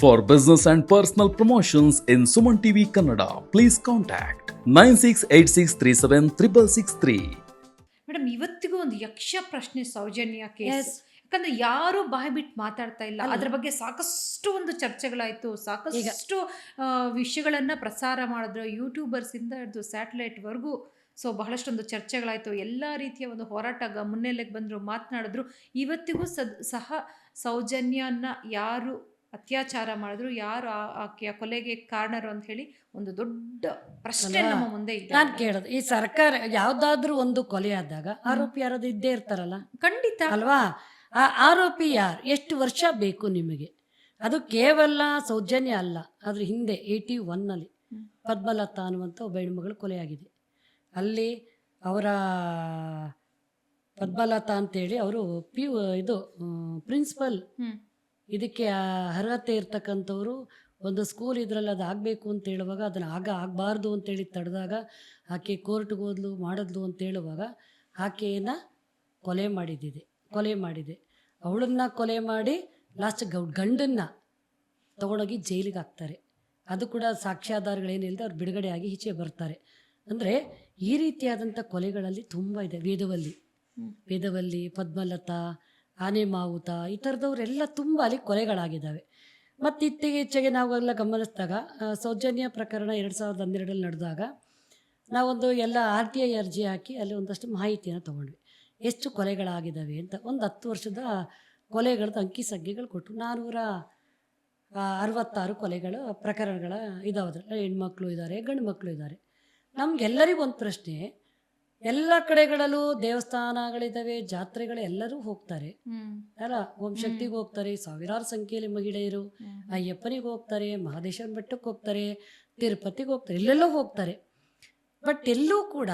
For business and personal promotions in Suman TV Kannada, please contact 9686376663. Madam, ಇವತ್ತಿಗೂ ಒಂದು ಯಕ್ಷ ಪ್ರಶ್ನೆ ಸೌಜನ್ಯ ಕೇಸ್. Yes. ಯಾಕಂದ್ರೆ ಯಾರು ಬಾಯಿ ಬಿಟ್ಟು ಮಾತಾಡ್ತಾ ಇಲ್ಲ. ಅಲ್ಲ. ಅದ್ರ ಬಗ್ಗೆ ಸಾಕಷ್ಟು ಒಂದು ಚರ್ಚೆಗಳಾಯ್ತು, ಸಾಕಷ್ಟು ವಿಷಯಗಳನ್ನ ಪ್ರಸಾರ ಮಾಡಿದ್ರು, ಯೂಟ್ಯೂಬರ್ಸ್ ಇಂದ ಹಿಡಿದು ಸ್ಯಾಟಲೈಟ್ ವರ್ಗೂ. ಸೊ ಬಹಳಷ್ಟೊಂದು ಚರ್ಚೆಗಳಾಯ್ತು, ಎಲ್ಲ ರೀತಿಯ ಒಂದು ಹೋರಾಟ ಮುನ್ನೆಲೆಗೆ ಬಂದ್ರು, ಮಾತನಾಡಿದ್ರು. ಇವತ್ತಿಗೂ ಸಹ ಸೌಜನ್ಯನ ಯಾರು ಅತ್ಯಾಚಾರ ಮಾಡಿದ್ರು, ಯಾರು ಆಕೆಯ ಕೊಲೆಗೆ ಕಾರಣರು ಅಂತ ಹೇಳಿ ಒಂದು ದೊಡ್ಡ ಪ್ರಶ್ನೆ ನಮ್ಮ ಮುಂದೆ ಇದೆ. ನಾನು ಕೇಳೋದು, ಈ ಸರ್ಕಾರ ಯಾವ್ದಾದ್ರೂ ಒಂದು ಕೊಲೆ ಆದಾಗ ಆರೋಪಿ ಯಾರಾದ್ರೂ ಇದ್ದೇ ಇರ್ತಾರಲ್ಲ, ಖಂಡಿತ ಅಲ್ವಾ? ಆ ಆರೋಪಿ ಯಾರು, ಎಷ್ಟು ವರ್ಷ ಬೇಕು ನಿಮಗೆ? ಅದು ಕೇವಲ ಸೌಜನ್ಯ ಅಲ್ಲ, ಅದ್ರ ಹಿಂದೆ 81ನಲ್ಲಿ ಪದ್ಮಲತಾ ಅನ್ನುವಂಥ ಒಬ್ಬ ಹೆಣ್ಮಗಳು ಕೊಲೆಯಾಗಿದೆ. ಅಲ್ಲಿ ಅವರ ಪದ್ಮಲತಾ ಅಂತೇಳಿ ಅವರು ಇದು ಪ್ರಿನ್ಸಿಪಲ್, ಇದಕ್ಕೆ ಅರ್ಹತೆ ಇರ್ತಕ್ಕಂಥವ್ರು. ಒಂದು ಸ್ಕೂಲ್ ಇದರಲ್ಲಿ ಅದು ಆಗಬೇಕು ಅಂತ ಹೇಳುವಾಗ ಅದನ್ನು ಆಗಬಾರ್ದು ಅಂತೇಳಿ ತಡೆದಾಗ ಆಕೆ ಕೋರ್ಟ್ಗೆ ಹೋದ್ಲು, ಮಾಡಿದ್ಲು ಅಂತ ಹೇಳುವಾಗ ಆಕೆಯನ್ನು ಕೊಲೆ ಮಾಡಿದೆ. ಅವಳನ್ನು ಕೊಲೆ ಮಾಡಿ ಲಾಸ್ಟ್ ಗಂಡನ್ನು ತೊಗೊಂಡೋಗಿ ಜೈಲಿಗೆ ಹಾಕ್ತಾರೆ. ಅದು ಕೂಡ ಸಾಕ್ಷ್ಯಾಧಾರಗಳೇನಿಲ್ಲದೆ ಅವ್ರು ಬಿಡುಗಡೆ ಆಗಿ ಈಚೆ ಬರ್ತಾರೆ. ಅಂದರೆ ಈ ರೀತಿಯಾದಂಥ ಕೊಲೆಗಳಲ್ಲಿ ತುಂಬ ಇದೆ. ವೇದವಲ್ಲಿ, ಪದ್ಮಲತಾ, ಆನೆ ಮಾವುತ, ಈ ಥರದವರೆಲ್ಲ ತುಂಬ ಅಲ್ಲಿ ಕೊಲೆಗಳಾಗಿದ್ದಾವೆ. ಮತ್ತು ಇತ್ತೀಚೆಗೆ ನಾವೆಲ್ಲ ಗಮನಿಸಿದಾಗ ಸೌಜನ್ಯ ಪ್ರಕರಣ 2012ರಲ್ಲಿ ನಡೆದಾಗ ನಾವೊಂದು ಎಲ್ಲ RTI ಅರ್ಜಿ ಹಾಕಿ ಅಲ್ಲಿ ಒಂದಷ್ಟು ಮಾಹಿತಿಯನ್ನು ತೊಗೊಂಡ್ವಿ, ಎಷ್ಟು ಕೊಲೆಗಳಾಗಿದ್ದಾವೆ ಅಂತ. ಒಂದು 10 ವರ್ಷದ ಕೊಲೆಗಳದ್ದು ಅಂಕಿ ಸಂಖ್ಯೆಗಳು ಕೊಟ್ಟರು. 466 ಕೊಲೆಗಳು ಪ್ರಕರಣಗಳ ಇದಾವೆ. ಹೆಣ್ಮಕ್ಳು ಇದ್ದಾರೆ, ಗಂಡು ಮಕ್ಕಳು ಇದ್ದಾರೆ. ನಮಗೆಲ್ಲರಿಗೂ ಒಂದು ಪ್ರಶ್ನೆ, ಎಲ್ಲ ಕಡೆಗಳಲ್ಲೂ ದೇವಸ್ಥಾನಗಳಿದ್ದಾವೆ, ಜಾತ್ರೆಗಳು, ಎಲ್ಲರೂ ಹೋಗ್ತಾರೆ ಅಲ್ಲ. ಓಂ ಶಕ್ತಿಗೆ ಹೋಗ್ತಾರೆ, ಸಾವಿರಾರು ಸಂಖ್ಯೆಯಲ್ಲಿ ಮಹಿಳೆಯರು. ಅಯ್ಯಪ್ಪನಿಗೆ ಹೋಗ್ತಾರೆ, ಮಹದೇಶ್ವರ ಬೆಟ್ಟಕ್ಕೆ ಹೋಗ್ತಾರೆ, ತಿರುಪತಿಗೆ ಹೋಗ್ತಾರೆ, ಎಲ್ಲೆಲ್ಲೋ ಹೋಗ್ತಾರೆ. ಬಟ್ ಎಲ್ಲೂ ಕೂಡ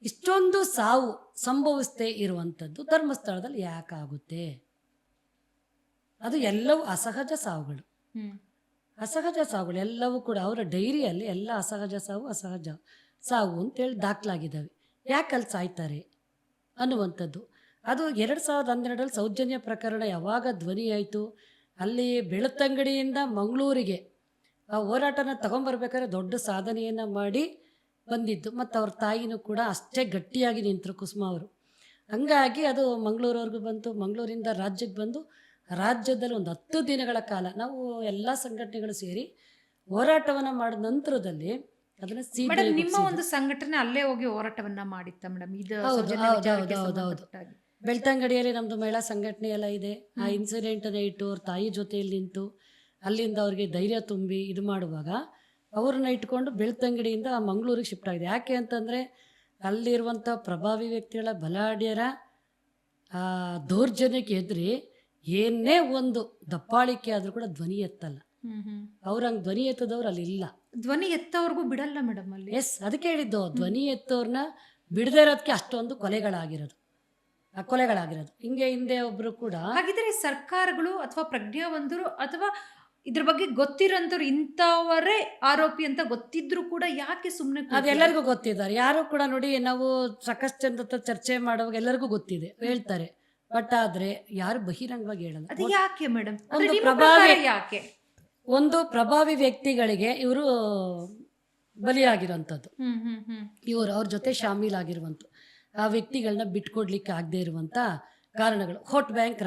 ಇಷ್ಟೊಂದು ಸಾವು ಸಂಭವಿಸದೇ ಇರುವಂಥದ್ದು ಧರ್ಮಸ್ಥಳದಲ್ಲಿ ಯಾಕಾಗುತ್ತೆ? ಅದು ಎಲ್ಲವೂ ಅಸಹಜ ಸಾವುಗಳು ಎಲ್ಲವೂ ಕೂಡ ಅವರ ಡೈರಿಯಲ್ಲಿ ಎಲ್ಲ ಅಸಹಜ ಸಾವು ಅಂತೇಳಿ ದಾಖಲಾಗಿದ್ದಾವೆ. ಯಾಕಲ್ಲಿ ಸಾಯ್ತಾರೆ ಅನ್ನುವಂಥದ್ದು. ಅದು 2012ರಲ್ಲಿ ಸೌಜನ್ಯ ಪ್ರಕರಣ ಯಾವಾಗ ಧ್ವನಿ ಆಯಿತು, ಅಲ್ಲಿ ಬೆಳ್ತಂಗಡಿಯಿಂದ ಮಂಗಳೂರಿಗೆ ಆ ಹೋರಾಟನ ತಗೊಂಬರ್ಬೇಕಾದ್ರೆ ದೊಡ್ಡ ಸಾಧನೆಯನ್ನು ಮಾಡಿ ಬಂದಿದ್ದು. ಮತ್ತು ಅವ್ರ ತಾಯಿನೂ ಕೂಡ ಅಷ್ಟೇ ಗಟ್ಟಿಯಾಗಿ ನಿಂತರು, ಕುಸುಮ ಅವರು. ಹಂಗಾಗಿ ಅದು ಮಂಗಳೂರವರೆಗೂ ಬಂತು. ಮಂಗಳೂರಿಂದ ರಾಜ್ಯಕ್ಕೆ ಬಂದು ರಾಜ್ಯದಲ್ಲಿ ಒಂದು 10 ದಿನಗಳ ಕಾಲ ನಾವು ಎಲ್ಲ ಸಂಘಟನೆಗಳು ಸೇರಿ ಹೋರಾಟವನ್ನು ಮಾಡಿದ ನಂತರದಲ್ಲಿ ಅದನ್ನು ನಿಮ್ಮ ಒಂದು ಸಂಘಟನೆ ಅಲ್ಲೇ ಹೋಗಿ ಹೋರಾಟವನ್ನ ಮಾಡಿತ್ತ ಮೇಡಮ್? ಹೌದು. ಬೆಳ್ತಂಗಡಿಯಲ್ಲಿ ನಮ್ಮದು ಮಹಿಳಾ ಸಂಘಟನೆ ಎಲ್ಲ ಇದೆ. ಆ ಇನ್ಸಿಡೆಂಟನ್ನು ಇಟ್ಟು ಅವ್ರ ತಾಯಿ ಜೊತೆಯಲ್ಲಿ ನಿಂತು ಅಲ್ಲಿಂದ ಅವ್ರಿಗೆ ಧೈರ್ಯ ತುಂಬಿ ಇದು ಮಾಡುವಾಗ ಅವ್ರನ್ನ ಇಟ್ಕೊಂಡು ಬೆಳ್ತಂಗಡಿಯಿಂದ ಮಂಗಳೂರಿಗೆ ಶಿಫ್ಟ್ ಆಗಿದೆ. ಯಾಕೆ ಅಂತಂದರೆ ಅಲ್ಲಿರುವಂಥ ಪ್ರಭಾವಿ ವ್ಯಕ್ತಿಗಳ ಬಲಾಢ್ಯರ ದೌರ್ಜನ್ಯಕ್ಕೆ ಎದುರಿ ಏನೇ ಒಂದು ದಪ್ಪಾಳಿಕೆ ಆದರೂ ಕೂಡ ಧ್ವನಿ ಎತ್ತಲ್ಲ. ಅವ್ರಂಗೆ ಧ್ವನಿ ಎತ್ತದವ್ರು ಅಲ್ಲಿ ಇಲ್ಲ. ಧ್ವನಿ ಎತ್ತವ್ರಿಗೂ ಬಿಡಲ್ಲ ಮೇಡಮ್ ಅಲ್ಲಿ. ಎಸ್, ಅದಕ್ಕೆ ಹೇಳಿದ್ದು, ಧ್ವನಿ ಎತ್ತವ್ರನ್ನ ಬಿಡದೇ ಇರೋದಕ್ಕೆ ಅಷ್ಟೊಂದು ಕೊಲೆಗಳಾಗಿರೋದು. ಹಿಂಗೆ ಹಿಂದೆ ಒಬ್ಬರು ಕೂಡ. ಹಾಗಿದ್ರೆ ಸರ್ಕಾರಗಳು ಅಥವಾ ಪ್ರಜ್ಞಾವಂತರು ಅಥವಾ ಇದ್ರ ಬಗ್ಗೆ ಗೊತ್ತಿರೋಂಥವ್ರು ಇಂಥವರೇ ಆರೋಪಿ ಅಂತ ಗೊತ್ತಿದ್ರು ಕೂಡ ಯಾಕೆ ಸುಮ್ಮನೆ? ಅದೆಲ್ಲರಿಗೂ ಗೊತ್ತಿದ್ದಾರೆ. ಯಾರು ಕೂಡ ನೋಡಿ, ನಾವು ಸಾಕಷ್ಟು ಜನದ ಚರ್ಚೆ ಮಾಡುವಾಗ ಎಲ್ಲರಿಗೂ ಗೊತ್ತಿದೆ, ಹೇಳ್ತಾರೆ. ಬಟ್ ಆದರೆ ಯಾರು ಬಹಿರಂಗವಾಗಿ ಹೇಳಲ್ಲ. ಅದು ಯಾಕೆ ಮೇಡಮ್? ಯಾಕೆ ಒಂದು ಪ್ರಭಾವಿ ವ್ಯಕ್ತಿಗಳಿಗೆ ಇವರು ಬಲಿಯಾಗಿರೋಂಥದ್ದು, ಅವ್ರ ಜೊತೆ ಶಾಮೀಲಾಗಿರುವಂಥ ಆ ವ್ಯಕ್ತಿಗಳನ್ನ ಬಿಟ್ಕೊಡ್ಲಿಕ್ಕೆ ಆಗದೆ ಇರುವಂಥ ಕಾರಣಗಳು ವೋಟ್ ಬ್ಯಾಂಕ್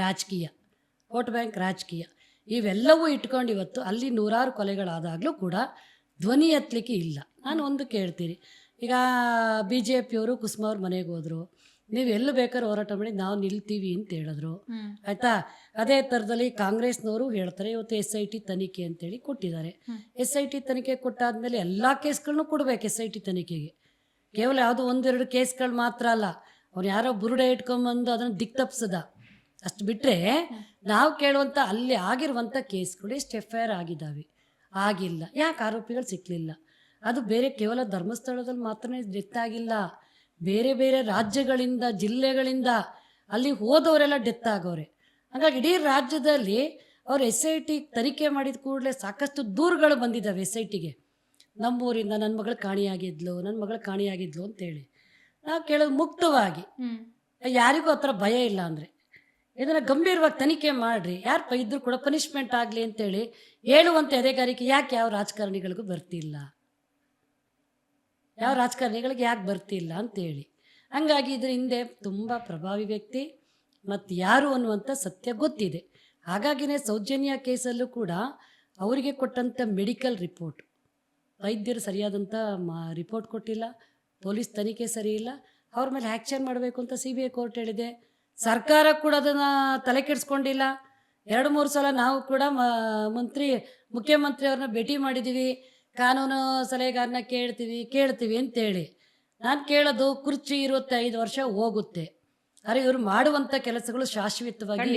ರಾಜಕೀಯ ಇವೆಲ್ಲವೂ ಇಟ್ಕೊಂಡು ಇವತ್ತು ಅಲ್ಲಿ ನೂರಾರು ಕೊಲೆಗಳಾದಾಗಲೂ ಕೂಡ ಧ್ವನಿ ಎತ್ತಲಿಕ್ಕೆ ಇಲ್ಲ. ನಾನು ಒಂದು ಕೇಳ್ತೀರಿ, ಈಗ BJPಯವರು ಕುಸುಮ ಅವ್ರ ಮನೆಗೆ ಹೋದರು, ನೀವು ಎಲ್ಲೂ ಬೇಕಾದ್ರೂ ಹೋರಾಟ ಮಾಡಿ ನಾವು ನಿಲ್ತೀವಿ ಅಂತ ಹೇಳಿದ್ರು, ಆಯಿತಾ? ಅದೇ ಥರದಲ್ಲಿ ಕಾಂಗ್ರೆಸ್ನವರು ಹೇಳ್ತಾರೆ ಇವತ್ತು SIT ತನಿಖೆ ಅಂತೇಳಿ ಕೊಟ್ಟಿದ್ದಾರೆ. SIT ತನಿಖೆ ಕೊಟ್ಟಾದ್ಮೇಲೆ ಎಲ್ಲ ಕೇಸ್ಗಳನ್ನೂ ಕೊಡಬೇಕು SIT ತನಿಖೆಗೆ. ಕೇವಲ ಯಾವುದೋ 1-2 ಕೇಸ್ಗಳು ಮಾತ್ರ ಅಲ್ಲ, ಅವ್ರು ಯಾರೋ ಬುರುಡೆ ಇಟ್ಕೊಂಬಂದು ಅದನ್ನು ದಿಕ್ತಪ್ಸದ ಅಷ್ಟು ಬಿಟ್ಟರೆ ನಾವು ಕೇಳುವಂಥ ಅಲ್ಲಿ ಆಗಿರುವಂಥ ಕೇಸ್ಗಳು ಎಷ್ಟು FIR ಆಗಿದ್ದಾವೆ? ಆಗಿಲ್ಲ. ಯಾಕೆ ಆರೋಪಿಗಳು ಸಿಕ್ಕಲಿಲ್ಲ? ಅದು ಬೇರೆ ಕೇವಲ ಧರ್ಮಸ್ಥಳದಲ್ಲಿ ಮಾತ್ರನೇ ಡೆತ್ ಆಗಿಲ್ಲ, ಬೇರೆ ಬೇರೆ ರಾಜ್ಯಗಳಿಂದ, ಜಿಲ್ಲೆಗಳಿಂದ ಅಲ್ಲಿ ಹೋದವರೆಲ್ಲ ಡೆತ್ ಆಗೋರೆ. ಹಾಗಾಗಿ ಇಡೀ ರಾಜ್ಯದಲ್ಲಿ ಅವ್ರು SIT ತನಿಖೆ ಮಾಡಿದ ಕೂಡಲೇ ಸಾಕಷ್ಟು ದೂರುಗಳು ಬಂದಿದ್ದಾವೆ SITಗೆ. ನಮ್ಮೂರಿಂದ ನನ್ನ ಮಗಳು ಕಾಣಿಯಾಗಿದ್ಲು ಅಂತೇಳಿ ನಾವು ಕೇಳೋದು ಮುಕ್ತವಾಗಿ. ಯಾರಿಗೂ ಆ ಥರ ಭಯ ಇಲ್ಲ. ಅಂದರೆ ಇದನ್ನು ಗಂಭೀರವಾಗಿ ತನಿಖೆ ಮಾಡಿರಿ, ಯಾರು ಇದ್ರೂ ಕೂಡ ಪನಿಷ್ಮೆಂಟ್ ಆಗಲಿ ಅಂತೇಳಿ ಹೇಳುವಂಥ ಎದೆಗಾರಿಕೆ ಯಾಕೆ ಯಾವ ರಾಜಕಾರಣಿಗಳಿಗೂ ಬರ್ತಿಲ್ಲ, ಯಾವ ರಾಜಕಾರಣಿಗಳಿಗೆ ಯಾಕೆ ಬರ್ತಿಲ್ಲ ಅಂತೇಳಿ. ಹಂಗಾಗಿ ಇದ್ರ ಹಿಂದೆ ತುಂಬ ಪ್ರಭಾವಿ ವ್ಯಕ್ತಿ ಮತ್ತು ಯಾರು ಅನ್ನುವಂಥ ಸತ್ಯ ಗೊತ್ತಿದೆ. ಹಾಗಾಗಿನೇ ಸೌಜನ್ಯ ಕೇಸಲ್ಲೂ ಕೂಡ ಅವರಿಗೆ ಕೊಟ್ಟಂಥ ಮೆಡಿಕಲ್ ರಿಪೋರ್ಟ್, ವೈದ್ಯರು ಸರಿಯಾದಂಥ ರಿಪೋರ್ಟ್ ಕೊಟ್ಟಿಲ್ಲ, ಪೊಲೀಸ್ ತನಿಖೆ ಸರಿ ಇಲ್ಲ, ಅವ್ರ ಮೇಲೆ ಆ್ಯಕ್ಷನ್ ಮಾಡಬೇಕು ಅಂತ CBI ಕೋರ್ಟ್ ಹೇಳಿದೆ. ಸರ್ಕಾರ ಕೂಡ ಅದನ್ನು ತಲೆ ಕೆಡಿಸ್ಕೊಂಡಿಲ್ಲ. 2-3 ಸಲ ನಾವು ಕೂಡ ಮುಖ್ಯಮಂತ್ರಿ ಅವ್ರನ್ನ ಭೇಟಿ ಮಾಡಿದ್ದೀವಿ, ಕಾನೂನು ಸಲಹೆಗಾರನ ಕೇಳ್ತೀವಿ ಅಂತೇಳಿ. ನಾನು ಕೇಳೋದು ಕುರ್ಚಿ 25 ವರ್ಷ ಹೋಗುತ್ತೆ, ಆದರೆ ಇವರು ಮಾಡುವಂಥ ಕೆಲಸಗಳು ಶಾಶ್ವತವಾಗಿ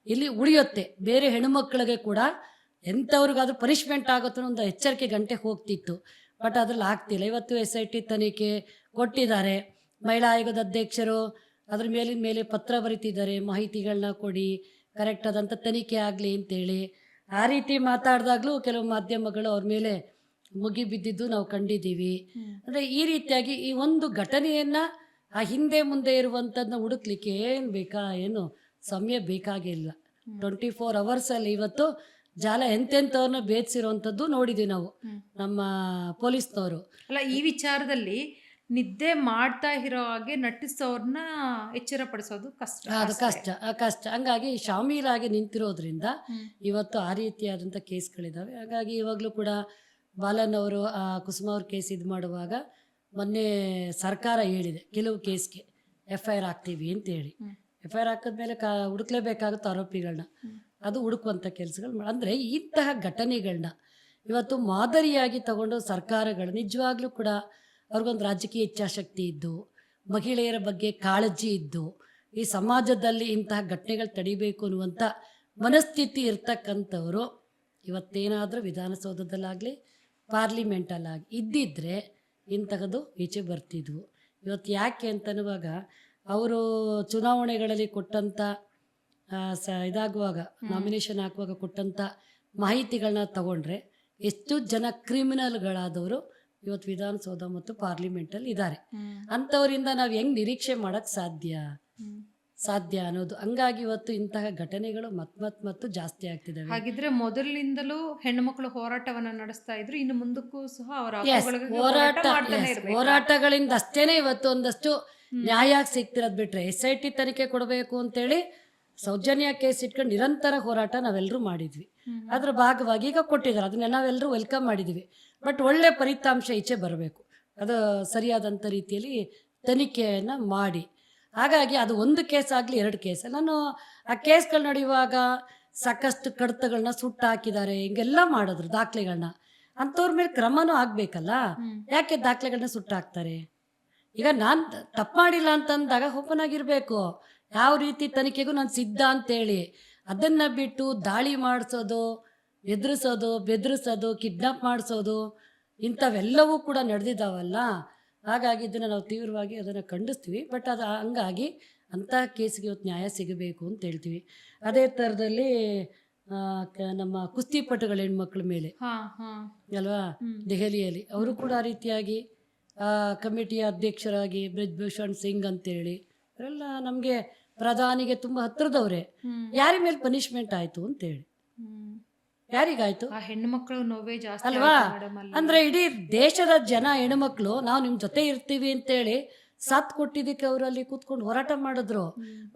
ಇಲ್ಲಿ ಉಳಿಯುತ್ತೆ. ಬೇರೆ ಹೆಣ್ಣುಮಕ್ಕಳಿಗೆ ಕೂಡ ಎಂಥವ್ರಿಗಾದ್ರೂ ಪನಿಷ್ಮೆಂಟ್ ಆಗುತ್ತೋ ಒಂದು ಎಚ್ಚರಿಕೆ ಗಂಟೆ ಹೋಗ್ತಿತ್ತು, ಬಟ್ ಅದ್ರಲ್ಲಿ ಆಗ್ತಿಲ್ಲ. ಇವತ್ತು SIT ತನಿಖೆ ಕೊಟ್ಟಿದ್ದಾರೆ, ಮಹಿಳಾ ಆಯೋಗದ ಅಧ್ಯಕ್ಷರು ಅದ್ರ ಮೇಲಿನ ಮೇಲೆ ಪತ್ರ ಬರೀತಿದ್ದಾರೆ, ಮಾಹಿತಿಗಳನ್ನ ಕೊಡಿ, ಕರೆಕ್ಟ್ ಆದಂಥ ತನಿಖೆ ಆಗಲಿ ಅಂತೇಳಿ. ಆ ರೀತಿ ಮಾತಾಡಿದಾಗಲೂ ಕೆಲವು ಮಾಧ್ಯಮಗಳು ಅವ್ರ ಮೇಲೆ ಮುಗಿ ಬಿದ್ದಿದ್ದು ನಾವು ಕಂಡಿದ್ದೀವಿ. ಅಂದರೆ ಈ ರೀತಿಯಾಗಿ ಈ ಒಂದು ಘಟನೆಯನ್ನು ಆ ಹಿಂದೆ ಮುಂದೆ ಇರುವಂಥದ್ದನ್ನ ಹುಡುಕ್ಲಿಕ್ಕೆ ಏನು ಸಮಯ ಬೇಕಾಗಿಲ್ಲ. 24 ಅವರ್ಸಲ್ಲಿ ಇವತ್ತು ಜಾಲ ಎಂತೆಂಥವ್ರನ್ನ ಭೇದಿಸಿರುವಂಥದ್ದು ನೋಡಿದ್ವಿ ನಾವು, ನಮ್ಮ ಪೊಲೀಸ್ನವರು. ಅಲ್ಲ, ಈ ವಿಚಾರದಲ್ಲಿ ನಿದ್ದೆ ಮಾಡ್ತಾ ಇರೋ ಹಾಗೆ ನಟಿಸೋರ್ನ ಎಚ್ಚರ ಪಡಿಸೋದು ಕಷ್ಟ. ಅದು ಕಷ್ಟ. ಹಂಗಾಗಿ ಶಾಮೀಲಾಗಿ ನಿಂತಿರೋದ್ರಿಂದ ಇವತ್ತು ಆ ರೀತಿಯಾದಂಥ ಕೇಸ್ಗಳಿದ್ದಾವೆ. ಹಾಗಾಗಿ ಇವಾಗಲೂ ಕೂಡ ಬಾಲನ್ ಅವರು ಕುಸುಮ ಅವ್ರ ಕೇಸ್ ಇದು ಮಾಡುವಾಗ ಮೊನ್ನೆ ಸರ್ಕಾರ ಹೇಳಿದೆ ಕೆಲವು ಕೇಸ್ಗೆ FIR ಹಾಕ್ತೀವಿ ಅಂತೇಳಿ. FIR ಹಾಕಿದ್ಮೇಲೆ ಹುಡುಕ್ಲೇಬೇಕಾಗುತ್ತೆ ಆರೋಪಿಗಳನ್ನ, ಅದು ಹುಡುಕುವಂಥ ಕೆಲಸಗಳು ಅಂದರೆ ಇಂತಹ ಘಟನೆಗಳನ್ನ ಇವತ್ತು ಮಾದರಿಯಾಗಿ ತಗೊಂಡು ಸರ್ಕಾರಗಳು ನಿಜವಾಗ್ಲೂ ಕೂಡ ಅವ್ರಿಗೊಂದು ರಾಜಕೀಯ ಇಚ್ಛಾಶಕ್ತಿ ಇದ್ದು, ಮಹಿಳೆಯರ ಬಗ್ಗೆ ಕಾಳಜಿ ಇದ್ದು, ಈ ಸಮಾಜದಲ್ಲಿ ಇಂತಹ ಘಟನೆಗಳು ತಡಿಬೇಕು ಅನ್ನುವಂಥ ಮನಸ್ಥಿತಿ ಇರ್ತಕ್ಕಂಥವರು ಇವತ್ತೇನಾದರೂ ವಿಧಾನಸೌಧದಲ್ಲಾಗಲಿ ಪಾರ್ಲಿಮೆಂಟಲ್ಲಾಗಿ ಇದ್ದಿದ್ದರೆ ಇಂತಹದ್ದು ಈಚೆ ಬರ್ತಿದ್ವು. ಇವತ್ತು ಯಾಕೆ ಅಂತನ್ನುವಾಗ ಅವರು ಚುನಾವಣೆಗಳಲ್ಲಿ ಕೊಟ್ಟಂಥ ಇದಾಗುವಾಗ ನಾಮಿನೇಷನ್ ಹಾಕುವಾಗ ಕೊಟ್ಟಂಥ ಮಾಹಿತಿಗಳನ್ನ ತಗೊಂಡ್ರೆ ಎಷ್ಟು ಜನ ಕ್ರಿಮಿನಲ್ಗಳಾದವರು ಇವತ್ತು ವಿಧಾನಸೌಧ ಮತ್ತು ಪಾರ್ಲಿಮೆಂಟಲ್ಲಿ ಇದ್ದಾರೆ. ಅಂಥವರಿಂದ ನಾವು ಹೆಂಗೆ ನಿರೀಕ್ಷೆ ಮಾಡೋಕ್ಕೆ ಸಾಧ್ಯ ಅನ್ನೋದು. ಹಂಗಾಗಿ ಇವತ್ತು ಇಂತಹ ಘಟನೆಗಳು ಮತ್ತು ಜಾಸ್ತಿ ಆಗ್ತಿದ್ದಾವೆ. ಹಾಗಿದ್ರೆ ಮೊದಲಿನಿಂದಲೂ ಹೆಣ್ಣುಮಕ್ಕಳು ಹೋರಾಟವನ್ನ ನಡೆಸ್ತಾ ಇದ್ರು, ಇನ್ನು ಮುಂದಕ್ಕೂ ಸಹ ಅವರ ಹೋರಾಟಗಳಿಂದ ಅಷ್ಟೇನೆ ಇವತ್ತು ಒಂದಷ್ಟು ನ್ಯಾಯ ಸಿಗ್ತಿರೋದು. ಬಿಟ್ರೆ SIT ತನಿಖೆ ಕೊಡಬೇಕು ಅಂತೇಳಿ ಸೌಜನ್ಯ ಕೇಸ್ ಇಟ್ಕೊಂಡು ನಿರಂತರ ಹೋರಾಟ ನಾವೆಲ್ಲರೂ ಮಾಡಿದ್ವಿ. ಅದ್ರ ಭಾಗವಾಗಿ ಈಗ ಕೊಟ್ಟಿದ್ದಾರೆ, ಅದನ್ನ ನಾವೆಲ್ಲರೂ ವೆಲ್ಕಮ್ ಮಾಡಿದ್ವಿ. ಬಟ್ ಒಳ್ಳೆ ಫಲಿತಾಂಶ ಈಚೆ ಬರಬೇಕು, ಅದು ಸರಿಯಾದಂಥ ರೀತಿಯಲ್ಲಿ ತನಿಖೆಯನ್ನು ಮಾಡಿ. ಹಾಗಾಗಿ ಅದು ಒಂದು ಕೇಸ್ ಆಗಲಿ 2 ಕೇಸ್, ನಾನು ಆ ಕೇಸ್ಗಳು ನಡೆಯುವಾಗ ಸಾಕಷ್ಟು ಕಡತಗಳನ್ನ ಸುಟ್ಟು ಹಾಕಿದ್ದಾರೆ, ಹಿಂಗೆಲ್ಲ ಮಾಡಿದ್ರು ದಾಖಲೆಗಳನ್ನ. ಅಂಥವ್ರ ಮೇಲೆ ಕ್ರಮನೂ ಆಗಬೇಕಲ್ಲ, ಯಾಕೆ ದಾಖಲೆಗಳನ್ನ ಸುಟ್ಟು ಹಾಕ್ತಾರೆ? ಈಗ ನಾನು ತಪ್ಪು ಮಾಡಿಲ್ಲ ಅಂತಂದಾಗ ಓಪನ್ ಆಗಿರಬೇಕು, ಯಾವ ರೀತಿ ತನಿಖೆಗೂ ನಾನು ಸಿದ್ಧ ಅಂತೇಳಿ. ಅದನ್ನು ಬಿಟ್ಟು ದಾಳಿ ಮಾಡಿಸೋದು, ಬೆದರಿಸೋದು, ಕಿಡ್ನಾಪ್ ಮಾಡಿಸೋದು ಇಂಥವೆಲ್ಲವೂ ಕೂಡ ನಡೆದಿದ್ದಾವಲ್ಲ. ಹಾಗಾಗಿ ಇದನ್ನು ನಾವು ತೀವ್ರವಾಗಿ ಅದನ್ನು ಖಂಡಿಸ್ತೀವಿ. ಬಟ್ ಅದು ಹಂಗಾಗಿ ಅಂತಹ ಕೇಸಿಗೆ ಇವತ್ತು ನ್ಯಾಯ ಸಿಗಬೇಕು ಅಂತ ಹೇಳ್ತೀವಿ. ಅದೇ ಥರದಲ್ಲಿ ನಮ್ಮ ಕುಸ್ತಿಪಟುಗಳ ಹೆಣ್ಮಕ್ಳ ಮೇಲೆ ಅಲ್ವಾ, ದೆಹಲಿಯಲ್ಲಿ ಅವರು ಕೂಡ ಆ ರೀತಿಯಾಗಿ ಕಮಿಟಿಯ ಅಧ್ಯಕ್ಷರಾಗಿ ಬ್ರಿಜ್ಭೂಷಣ್ ಸಿಂಗ್ ಅಂತೇಳಿ ಅವರೆಲ್ಲ ನಮಗೆ ಪ್ರಧಾನಿಗೆ ತುಂಬ ಹತ್ತಿರದವ್ರೆ. ಯಾರ ಮೇಲೆ ಪನಿಷ್ಮೆಂಟ್ ಆಯಿತು ಅಂತೇಳಿ, ಯಾರಿಗಾಯ್ತು? ಹೆಣ್ಣುಮಕ್ಕಳು ನೋವೇ ಜಾಸ್ತಿ ಅಲ್ವಾ? ಅಂದ್ರೆ ಇಡೀ ದೇಶದ ಜನ ಹೆಣ್ಮಕ್ಳು ನಾವು ನಿಮ್ಮ ಜೊತೆ ಇರ್ತೀವಿ ಅಂತೇಳಿ ಸಾಥ್ ಕೊಟ್ಟಿದ್ದಕ್ಕೆ ಅವರಲ್ಲಿ ಕೂತ್ಕೊಂಡು ಹೋರಾಟ ಮಾಡಿದ್ರು.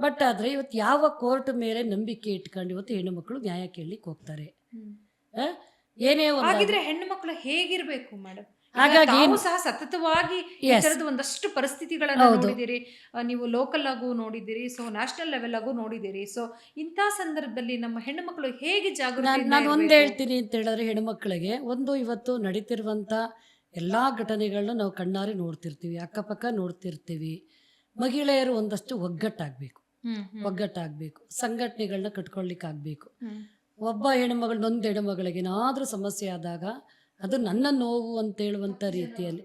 ಬಟ್ ಆದ್ರೆ ಇವತ್ತು ಯಾವ ಕೋರ್ಟ್ ಮೇಲೆ ನಂಬಿಕೆ ಇಟ್ಕೊಂಡು ಇವತ್ತು ಹೆಣ್ಣುಮಕ್ಳು ನ್ಯಾಯ ಕೇಳಲಿಕ್ಕೆ ಹೋಗ್ತಾರೆ? ಏನೇ ಹಾಗಿದ್ರೆ ಹೆಣ್ಣು ಮಕ್ಕಳು ಹೇಗಿರ್ಬೇಕು ಮೇಡಮ್? ಹಾಗಾಗಿ ಸಹ ಸತತವಾಗಿ ಒಂದಷ್ಟು ಪರಿಸ್ಥಿತಿಗಳನ್ನ ನೋಡಿದಿರಿ, ನೀವು ಲೋಕಲ್ ಆಗು ನೋಡಿದಿರಿ, ಸೊ ನ್ಯಾಷನಲ್ ಲೆವೆಲ್ ಆಗು ನೋಡಿದಿರಿ. ಸೊ ಇಂಥ ಸಂದರ್ಭದಲ್ಲಿ ನಮ್ಮ ಹೆಣ್ಣು ಮಕ್ಕಳು ಹೇಗೆ ಜಾಗೃತಿ? ನಾನು ಒಂದು ಹೇಳ್ತೀನಿ ಅಂತ ಹೇಳಿದ್ರೆ, ಹೆಣ್ಮಕ್ಳಿಗೆ ಒಂದು ಇವತ್ತು ನಡೀತಿರುವಂಥ ಎಲ್ಲ ಘಟನೆಗಳನ್ನ ನಾವು ಕಣ್ಣಾರೆ ನೋಡ್ತಿರ್ತೀವಿ, ಅಕ್ಕಪಕ್ಕ ನೋಡ್ತಿರ್ತೀವಿ. ಮಹಿಳೆಯರು ಒಂದಷ್ಟು ಒಗ್ಗಟ್ಟಾಗಬೇಕು, ಸಂಘಟನೆಗಳನ್ನ ಕಟ್ಕೊಳ್ಳಿಕ್ಕಾಗಬೇಕು. ಒಬ್ಬ ಹೆಣ್ಮಗಳು ನೊಂದು ಹೆಣ್ಮಗಳಿಗೆ ಏನಾದರೂ ಸಮಸ್ಯೆ ಆದಾಗ ಅದು ನನ್ನ ನೋವು ಅಂತ ಹೇಳುವಂಥ ರೀತಿಯಲ್ಲಿ,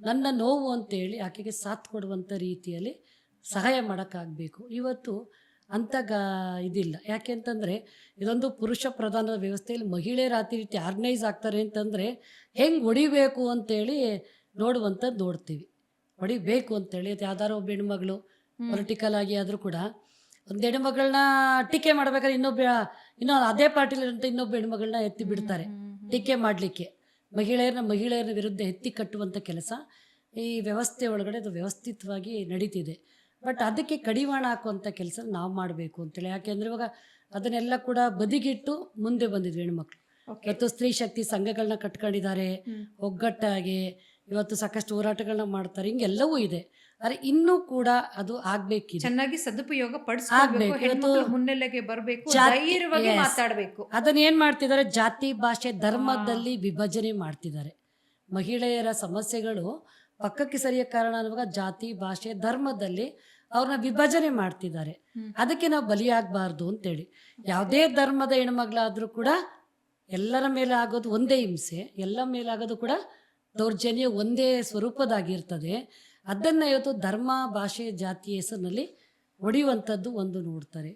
ನನ್ನ ನೋವು ಅಂತೇಳಿ ಆಕೆಗೆ ಸಾಥ್ ಕೊಡುವಂಥ ರೀತಿಯಲ್ಲಿ ಸಹಾಯ ಮಾಡೋಕ್ಕಾಗಬೇಕು. ಇವತ್ತು ಅಂಥ ಇದಿಲ್ಲ. ಯಾಕೆ ಅಂತಂದರೆ ಇದೊಂದು ಪುರುಷ ಪ್ರಧಾನದ ವ್ಯವಸ್ಥೆಯಲ್ಲಿ ಮಹಿಳೆಯರು ಆ ರೀತಿ ಆರ್ಗನೈಸ್ ಆಗ್ತಾರೆ ಅಂತಂದರೆ ಹೆಂಗೆ ಹೊಡಿಬೇಕು ಅಂತೇಳಿ ನೋಡುವಂಥದ್ದು ನೋಡ್ತೀವಿ. ಹೊಡಿಬೇಕು ಅಂತೇಳಿ ಯಾವ್ದಾರು ಒಬ್ಬ ಹೆಣ್ಮಗಳು ಪೊಲಿಟಿಕಲ್ ಆಗಿ ಆದರೂ ಕೂಡ ಒಂದು ಹೆಣ್ಮಗಳನ್ನ ಟೀಕೆ ಮಾಡ್ಬೇಕಾದ್ರೆ ಇನ್ನೂ ಅದೇ ಪಾರ್ಟಿಲಿರುವಂಥ ಇನ್ನೊಬ್ಬ ಹೆಣ್ಮಗಳನ್ನ ಎತ್ತಿ ಬಿಡ್ತಾರೆ ಟೀಕೆ ಮಾಡಲಿಕ್ಕೆ. ಮಹಿಳೆಯರ ವಿರುದ್ಧ ಎತ್ತಿ ಕಟ್ಟುವಂಥ ಕೆಲಸ ಈ ವ್ಯವಸ್ಥೆ ಒಳಗಡೆ ಅದು ವ್ಯವಸ್ಥಿತವಾಗಿ ನಡೀತಿದೆ. ಬಟ್ ಅದಕ್ಕೆ ಕಡಿವಾಣ ಹಾಕುವಂಥ ಕೆಲಸ ನಾವು ಮಾಡಬೇಕು ಅಂತೇಳಿ. ಯಾಕೆಂದರೆ ಇವಾಗ ಅದನ್ನೆಲ್ಲ ಕೂಡ ಬದಿಗಿಟ್ಟು ಮುಂದೆ ಬಂದಿದ್ವಿ ಹೆಣ್ಮಕ್ಳು. ಇವತ್ತು ಸ್ತ್ರೀ ಶಕ್ತಿ ಸಂಘಗಳನ್ನ ಕಟ್ಕೊಂಡಿದ್ದಾರೆ, ಒಗ್ಗಟ್ಟಾಗಿ ಇವತ್ತು ಸಾಕಷ್ಟು ಹೋರಾಟಗಳನ್ನ ಮಾಡ್ತಾರೆ, ಹಿಂಗೆಲ್ಲವೂ ಇದೆ. ಆದರೆ ಇನ್ನೂ ಕೂಡ ಅದು ಆಗಬೇಕಿದೆ, ಚೆನ್ನಾಗಿ ಸದುಪಯೋಗ ಪಡಿಸಬೇಕು, ಹೆಣ್ಮಕ್ಳು ಮುನ್ನೆಲೆಗೆ ಬರಬೇಕು, ಧೈರ್ಯವಾಗಿ ಮಾತಾಡಬೇಕು. ಅದನ್ನ ಏನು ಮಾಡ್ತಿದ್ದಾರೆ, ಜಾತಿ ಭಾಷೆ ಧರ್ಮದಲ್ಲಿ ವಿಭಜನೆ ಮಾಡ್ತಿದ್ದಾರೆ. ಮಹಿಳೆಯರ ಸಮಸ್ಯೆಗಳು ಪಕ್ಕಕ್ಕೆ ಸರಿಯ ಕಾರಣ ಅನ್ನುವಾಗ ಜಾತಿ ಭಾಷೆ ಧರ್ಮದಲ್ಲಿ ಅವ್ರನ್ನ ವಿಭಜನೆ ಮಾಡ್ತಿದ್ದಾರೆ. ಅದಕ್ಕೆ ನಾವು ಬಲಿಯಾಗಬಾರ್ದು ಅಂತೇಳಿ ಯಾವುದೇ ಧರ್ಮದ ಹೆಣ್ಮಗಳಾದರೂ ಕೂಡ ಎಲ್ಲರ ಮೇಲೆ ಆಗೋದು ಒಂದೇ ಹಿಂಸೆ, ಎಲ್ಲ ಮೇಲೆ ಆಗೋದು ಕೂಡ ದೌರ್ಜನ್ಯ ಒಂದೇ ಸ್ವರೂಪದಾಗಿರ್ತದೆ. ಅದನ್ನು ಇವತ್ತು ಧರ್ಮ ಭಾಷೆ ಜಾತಿ ಹೆಸರಿನಲ್ಲಿ ಹೊಡೆಯುವಂಥದ್ದು ಒಂದು ನೋಡ್ತಾರೆ.